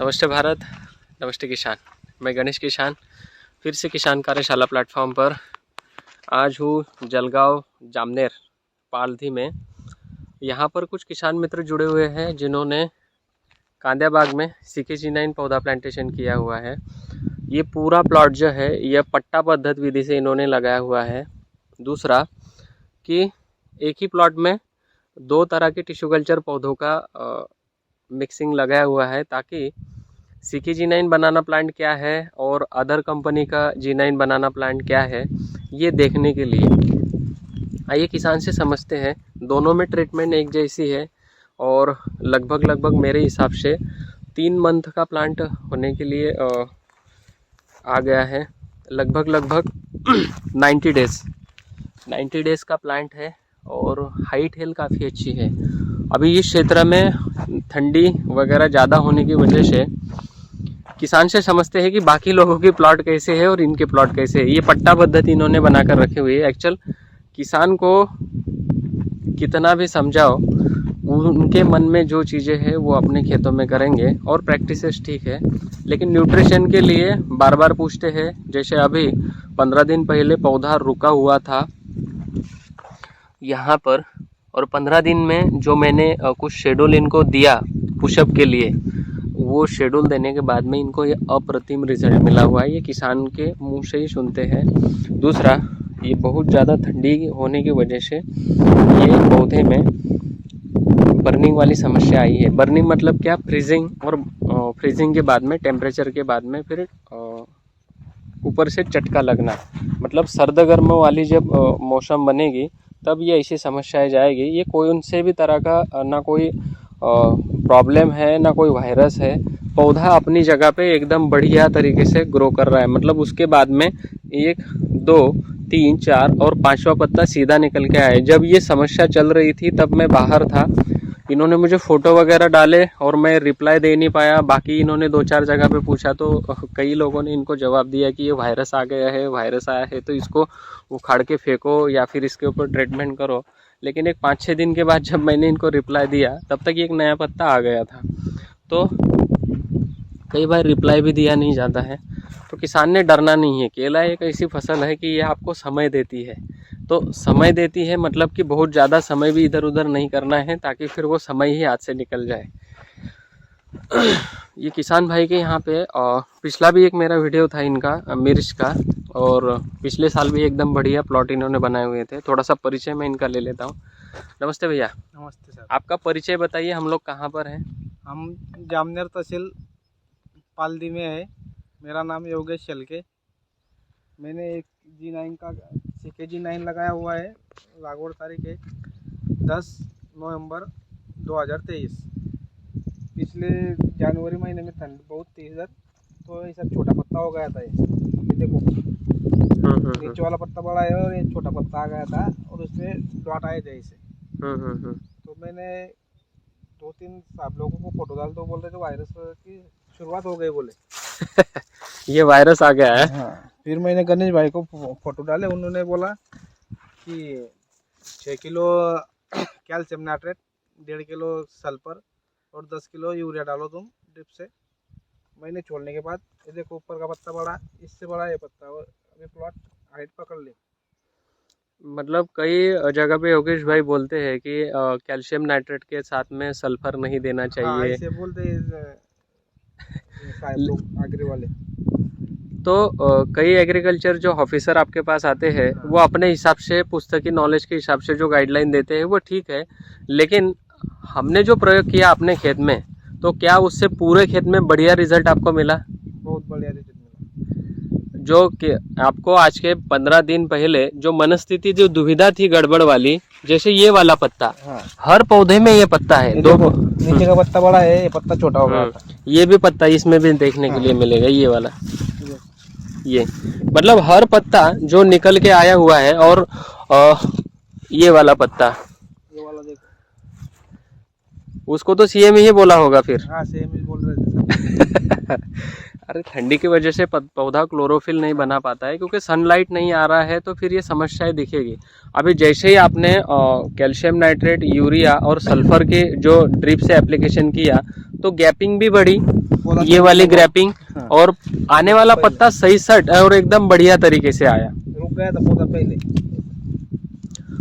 नमस्ते भारत, नमस्ते किसान। मैं गणेश किसान फिर से किसान कार्यशाला प्लेटफॉर्म पर आज हूँ जलगांव जामनेर पालधी में। यहाँ पर कुछ किसान मित्र जुड़े हुए हैं जिन्होंने कांदिया बाग में CK-G9 पौधा प्लांटेशन किया हुआ है। ये पूरा प्लॉट जो है यह पट्टा पद्धति विधि से इन्होंने लगाया हुआ है। दूसरा कि एक ही प्लॉट में दो तरह के टिश्यू कल्चर पौधों का मिक्सिंग लगाया हुआ है ताकि CK-G9 बनाना प्लांट क्या है और अदर कंपनी का G9 बनाना प्लांट क्या है ये देखने के लिए। आइए किसान से समझते हैं। दोनों में ट्रीटमेंट एक जैसी है और लगभग मेरे हिसाब से 3 मंथ का प्लांट होने के लिए आ गया है। लगभग 90 डेज़ का प्लांट है और हाइट हेल काफ़ी अच्छी है। अभी इस क्षेत्र में ठंडी वगैरह ज़्यादा होने की वजह से किसान से समझते हैं कि बाकी लोगों की प्लॉट कैसे है और इनके प्लॉट कैसे है। ये पट्टा पद्धति इन्होंने बनाकर रखी हुई है। एक्चुअल किसान को कितना भी समझाओ उनके मन में जो चीज़ें हैं वो अपने खेतों में करेंगे और प्रैक्टिसेस ठीक है, लेकिन न्यूट्रिशन के लिए बार बार पूछते हैं। जैसे अभी 15 दिन पहले पौधा रुका हुआ था यहाँ पर और 15 दिन में जो मैंने कुछ शेड्यूल इनको दिया पुशअप के लिए, वो शेड्यूल देने के बाद में इनको ये अप्रतिम रिजल्ट मिला हुआ है। ये किसान के मुंह से ही सुनते हैं। दूसरा, ये बहुत ज़्यादा ठंडी होने की वजह से ये पौधे में बर्निंग वाली समस्या आई है। बर्निंग मतलब क्या? फ्रीजिंग, और फ्रीजिंग के बाद में टेम्परेचर के बाद में फिर ऊपर से चटका लगना, मतलब सर्द गर्म वाली जब मौसम बनेगी तब ये ऐसी समस्याएं जाएगी। ये कोई उनसे भी तरह का ना कोई प्रॉब्लम है ना कोई वायरस है। पौधा अपनी जगह पे एकदम बढ़िया तरीके से ग्रो कर रहा है। मतलब उसके बाद में 1, 2, 3, 4 और 5वां पत्ता सीधा निकल के आए। जब ये समस्या चल रही थी तब मैं बाहर था। इन्होंने मुझे फ़ोटो वगैरह डाले और मैं रिप्लाई दे नहीं पाया। बाकी इन्होंने 2-4 जगह पे पूछा तो कई लोगों ने इनको जवाब दिया कि ये वायरस आ गया है, वायरस आया है तो इसको उखाड़ के फेंको या फिर इसके ऊपर ट्रीटमेंट करो। लेकिन एक 5-6 दिन के बाद जब मैंने इनको रिप्लाई दिया तब तक एक नया पत्ता आ गया था। तो कई बार रिप्लाई भी दिया नहीं जाता है। तो किसान ने डरना नहीं है। केला एक ऐसी फसल है कि ये आपको समय देती है। तो समय देती है मतलब कि बहुत ज़्यादा समय भी इधर उधर नहीं करना है ताकि फिर वो समय ही हाथ से निकल जाए। ये किसान भाई के यहाँ पे पिछला भी एक मेरा वीडियो था इनका मिर्च का, और पिछले साल भी एकदम बढ़िया प्लॉट इन्होंने बनाए हुए थे। थोड़ा सा परिचय मैं इनका ले लेता हूँ। नमस्ते भैया। नमस्ते सर। आपका परिचय बताइए, हम लोग कहाँ पर हैं? हम जामनेर तहसील पालदी में है। मेरा नाम योगेश चलके। मैंने एक G9 का CK-G9 लगाया हुआ है। लागवड़ तारीख है 10 नवंबर 2023। पिछले जनवरी महीने में ठंड बहुत थी इधर, तो ये सब छोटा पत्ता हो गया था। ये देखो नीचे वाला पत्ता बड़ा है और ये छोटा पत्ता आ गया था और उसमें डॉट आए थे इसे। तो मैंने 2-3 साहब लोगों को फोटो डाल तो बोल रहे थे वायरस की शुरुआत हो गई बोले। ये वायरस आ गया है। हाँ, फिर मैंने गणेश भाई को फोटो डाले। उन्होंने बोला कि 6 kilo calcium nitrate, 1.5 kilo sulphur और 10 किलो यूरिया डालो तुम ड्रिप से। मैंने छोड़ने के बाद ये देखो ऊपर का पत्ता बड़ा, इससे बड़ा ये पत्ता, और अभी प्लॉट हाइट पकड़ ली। मतलब कई जगह पे योगेश भाई बोलते हैं कि कैल्शियम नाइट्रेट के साथ में सल्फर नहीं देना चाहिए। हाँ, ऐसे बोलते साहब लोग आगरे वाले। तो कई एग्रीकल्चर जो ऑफिसर आपके पास आते हैं वो अपने हिसाब से पुस्तकी नॉलेज के हिसाब से जो गाइडलाइन देते हैं वो ठीक है, लेकिन हमने जो प्रयोग किया अपने खेत में, तो क्या उससे पूरे खेत में बढ़िया रिजल्ट आपको मिला? बहुत बढ़िया रिजल्ट मिला। जो कि आपको आज के 15 दिन पहले जो मनस्थिति, जो दुविधा थी गड़बड़ वाली, जैसे ये वाला पत्ता, हाँ, हर पौधे में ये पत्ता है। दो नीचे का पत्ता बड़ा है, ये पत्ता छोटा हो गया था। ये भी पत्ता इसमें भी देखने के लिए मिलेगा, ये वाला। ये मतलब हर पत्ता जो निकल के आया हुआ है। और ये वाला पत्ता, ये वाला देखो, उसको तो CM ही बोला होगा फिर। हाँ सेम ही बोल रहे थे। अरे ठंडी की वजह से पौधा क्लोरोफिल नहीं बना पाता है क्योंकि सनलाइट नहीं आ रहा है, तो फिर ये समस्याएं दिखेगी। अभी जैसे ही आपने कैल्शियम नाइट्रेट, यूरिया और सल्फर के जो ड्रिप से एप्लीकेशन किया तो गैपिंग भी बढ़ी पौधा ये वाली चलने लगा। ग्रैपिंग हाँ, और आने वाला पहले। पत्ता सही सट और एकदम बढ़िया तरीके से आया। रुक गया था पौधा पहले।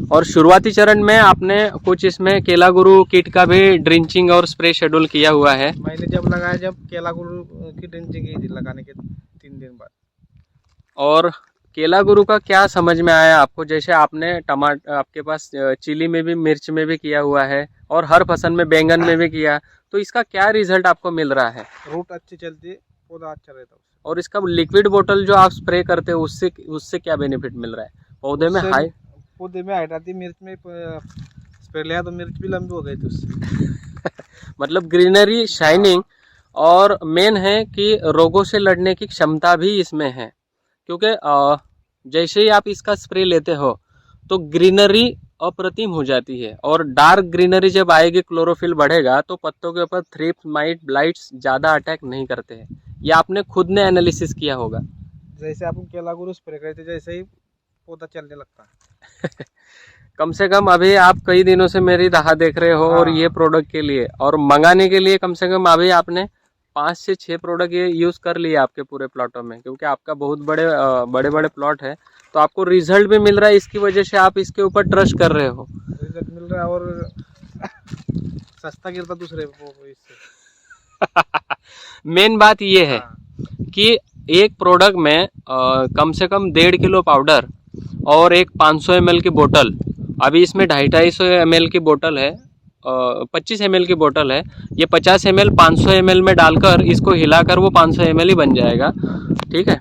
और शुरुआती चरण में आपने कुछ इसमें केला गुरु किट का भी ड्रिंचिंग और स्प्रे शेड्यूल किया हुआ है। मैंने जब लगाया, जब केला गुरु की ड्रिंचिंग की थी लगाने के 3 दिन बाद। और केला गुरु का क्या समझ में आया आपको? जैसे आपने टमाटर, आपके पास चिली में भी, मिर्च में भी किया हुआ है और हर फसल में, बैंगन में भी किया, तो इसका क्या रिजल्ट आपको मिल रहा है? रूट अच्छी चलती है, पौधा अच्छा रहता है। और इसका लिक्विड बोतल जो आप स्प्रे करते हो उससे उससे क्या बेनिफिट मिल रहा है? पौधे में हाई, पौधे में हाइट आती, मिर्च में स्प्रे लिया तो मिर्च भी लंबी हो गई थी उससे। मतलब ग्रीनरी, शाइनिंग, और मेन है कि रोगों से लड़ने की क्षमता भी इसमें है। क्योंकि जैसे ही आप इसका स्प्रे लेते हो तो ग्रीनरी अप्रतिम हो जाती है, और डार्क ग्रीनरी जब आएगी, क्लोरोफिल बढ़ेगा, तो पत्तों के ऊपर थ्रिप्स, माइट, ब्लाइट्स ज़्यादा अटैक नहीं करते हैं। ये आपने खुद ने एनालिसिस किया होगा। जैसे आप केला गुरु स्प्रे करते, जैसे ही पौधा चलने लगता है। कम से कम अभी आप कई दिनों से मेरी राह देख रहे हो, और ये प्रोडक्ट के लिए और मंगाने के लिए कम से कम अभी आपने 5 से 6 प्रोडक्ट ये यूज़ कर लिए आपके पूरे प्लॉटों में, क्योंकि आपका बहुत बड़े बड़े प्लॉट है, तो आपको रिजल्ट भी मिल रहा है। इसकी वजह से आप इसके ऊपर ट्रस्ट कर रहे हो। रिजल्ट मिल रहा है और सस्ता गिरता दूसरे को इससे। मेन बात ये है कि एक प्रोडक्ट में कम से कम 1.5 किलो पाउडर और एक 500 ml की बोतल, अभी इसमें 250 ml की बोतल है, 25 ml की बोतल है, ये 50 ml 500 ml में डालकर इसको हिलाकर वो 500 ml ही बन जाएगा। ठीक है,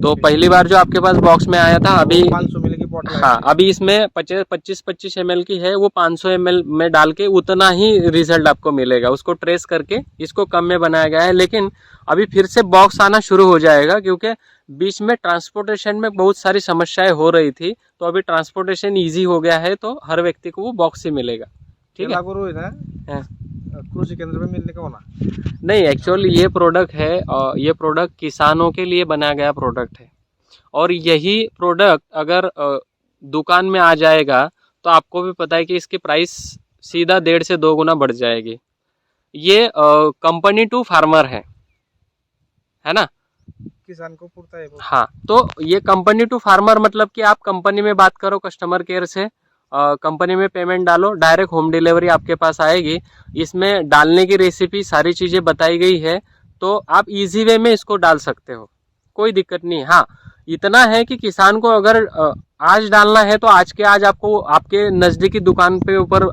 तो पहली बार जो आपके पास बॉक्स में आया था, अभी 500 ml की बोतल, हाँ, अभी इसमें 25 ml की है, वो 500 ml में डाल के उतना ही रिजल्ट आपको मिलेगा। उसको ट्रेस करके इसको कम में बनाया गया है, लेकिन अभी फिर से बॉक्स आना शुरू हो जाएगा, क्योंकि बीच में ट्रांसपोर्टेशन में बहुत सारी समस्याएं हो रही थी, तो अभी ट्रांसपोर्टेशन ईजी हो गया है, तो हर व्यक्ति को वो बॉक्स ही मिलेगा। ठीक है, गुरु है ना, कृषि केंद्र में मिलने का होना नहीं, एक्चुअली ये प्रोडक्ट है, ये प्रोडक्ट किसानों के लिए बनाया गया प्रोडक्ट है, और यही प्रोडक्ट अगर दुकान में आ जाएगा तो आपको भी पता है कि इसकी प्राइस सीधा 1.5 से 2 गुना बढ़ जाएगी। ये कंपनी टू फार्मर है ना, किसान को पुरता है। हाँ, तो ये कंपनी टू फार्मर मतलब कि आप कंपनी में बात करो, कस्टमर केयर से कंपनी में पेमेंट डालो, डायरेक्ट होम डिलीवरी आपके पास आएगी। इसमें डालने की रेसिपी, सारी चीज़ें बताई गई है, तो आप इजी वे में इसको डाल सकते हो, कोई दिक्कत नहीं। हाँ, इतना है कि किसान को अगर आज डालना है तो आज के आज आपको आपके नज़दीकी दुकान पे ऊपर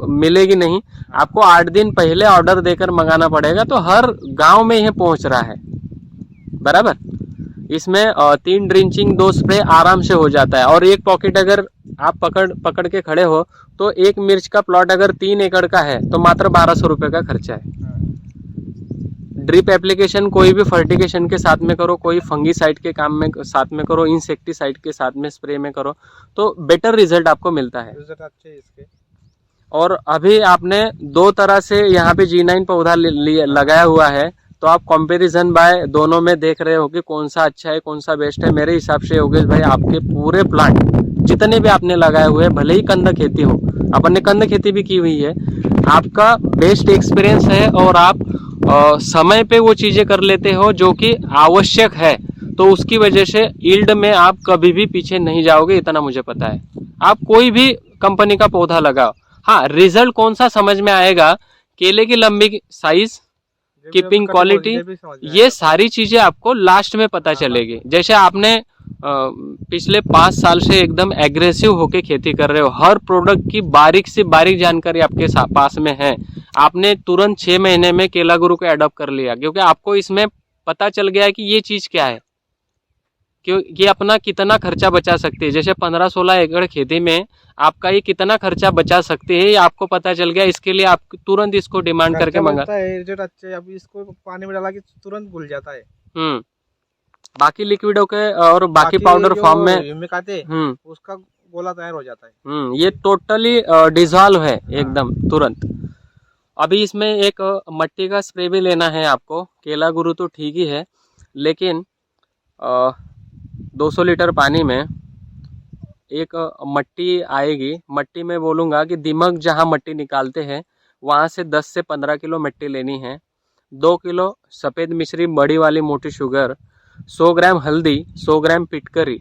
मिलेगी नहीं, आपको 8 दिन पहले ऑर्डर देकर मंगाना पड़ेगा, तो हर गांव में यह पहुंच रहा है। बराबर, इसमें 3 ड्रिंचिंग 2 स्प्रे आराम से हो जाता है, और एक पॉकेट अगर आप पकड़ के खड़े हो तो एक मिर्च का प्लॉट अगर 3 एकड़ का है तो मात्र 1200 रुपये का खर्चा है। ड्रिप एप्लीकेशन कोई भी फर्टिगेशन के साथ में करो, कोई फंगीसाइड के काम में साथ में करो, इंसेक्टिसाइड के साथ में स्प्रे में करो, तो बेटर रिजल्ट आपको मिलता है। रिजल्ट अच्छे हैं इसके। और अभी आपने 2 तरह से यहाँ पे G9 पौधा लगाया हुआ है, तो आप कंपैरिजन बाय दोनों में देख रहे हो कि कौन सा अच्छा है, कौन सा बेस्ट है। मेरे हिसाब से योगेश भाई, आपके पूरे प्लांट जितने भी आपने लगाए हुए, भले ही कंद खेती हो, अपन ने कंद खेती भी की हुई है, आपका बेस्ट एक्सपीरियंस है, और आप समय पे वो चीज़ें कर लेते हो जो कि आवश्यक है, तो उसकी वजह से यील्ड में आप कभी भी पीछे नहीं जाओगे, इतना मुझे पता है। आप कोई भी कंपनी का पौधा लगाओ, हाँ, रिजल्ट कौन सा समझ में आएगा, केले की लंबी साइज, कीपिंग क्वालिटी, ये सारी चीजें आपको लास्ट में पता चलेगी। जैसे आपने पिछले 5 साल से एकदम एग्रेसिव होके खेती कर रहे हो, हर प्रोडक्ट की बारीक से बारीक जानकारी आपके पास में है, आपने तुरंत 6 महीने में केला गुरु को एडॉप्ट कर लिया, क्योंकि आपको इसमें पता चल गया है कि ये चीज़ क्या है, क्यों ये अपना कितना खर्चा बचा सकती है। जैसे 15-16 एकड़ खेती में आपका ये कितना खर्चा बचा सकती है, ये आपको पता चल गया। इसके लिए आप तुरंत इसको डिमांड करके मंगा है। रिजल्ट अच्छे है, अभी इसको पानी में डाला कि तुरंत घुल जाता है। बाकी लिक्विडों के और बाकी पाउडर फॉर्म में उसका गोला तैयार हो जाता है। ये टोटली डिजॉल्व है एकदम तुरंत। अभी इसमें एक मट्टी का स्प्रे भी लेना है आपको। केला गुरु तो ठीक ही है, लेकिन 200 लीटर पानी में एक मट्टी आएगी। मट्टी में बोलूँगा कि दिमक जहाँ मट्टी निकालते हैं वहाँ से 10 से 15 किलो मिट्टी लेनी है। 2 किलो सफ़ेद मिश्री बड़ी वाली मोटी शुगर, 100 ग्राम हल्दी, 100 ग्राम पिटकरी,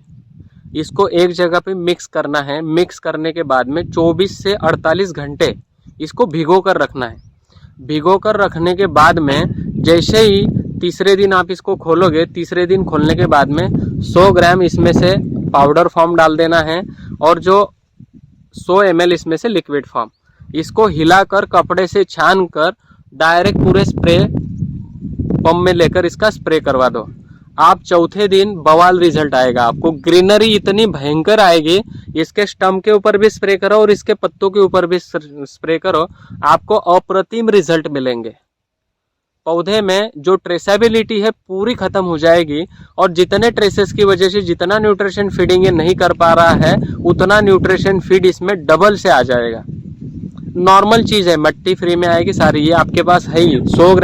इसको एक जगह पे मिक्स करना है। मिक्स करने के बाद में 24 से 48 घंटे इसको भिगो कर रखना है। भिगो कर रखने के बाद में जैसे ही तीसरे दिन आप इसको खोलोगे, तीसरे दिन खोलने के बाद में 100 ग्राम इसमें से पाउडर फॉर्म डाल देना है और जो 100 ml इसमें से लिक्विड फॉर्म, इसको हिलाकर कपड़े से छान कर डायरेक्ट पूरे स्प्रे पंप में लेकर इसका स्प्रे करवा दो। आप चौथे दिन बवाल रिजल्ट आएगा। आपको ग्रीनरी इतनी भयंकर आएगी, इसके स्टम्प के ऊपर भी स्प्रे करो और इसके पत्तों के ऊपर भी स्प्रे करो, आपको अप्रतिम रिजल्ट मिलेंगे। पौधे में जो ट्रेसेबिलिटी है पूरी खत्म हो जाएगी और जितने ट्रेसेस की वजह से जितना न्यूट्रिशन फीडिंग ये नहीं कर पा रहा है, उतना न्यूट्रिशन फीड इसमें डबल से आ जाएगा। नॉर्मल चीज़ है, मट्टी फ्री में आएगी सारी, ये आपके पास है ही। 100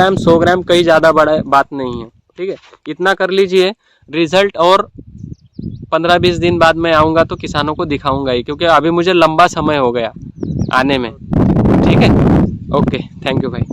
ग्राम कहीं ज़्यादा बड़ा बात नहीं है, ठीक है। इतना कर लीजिए रिजल्ट, और 15-20 दिन बाद मैं आऊँगा तो किसानों को दिखाऊंगा ही, क्योंकि अभी मुझे लंबा समय हो गया आने में, ठीक है। ओके, थैंक यू भाई।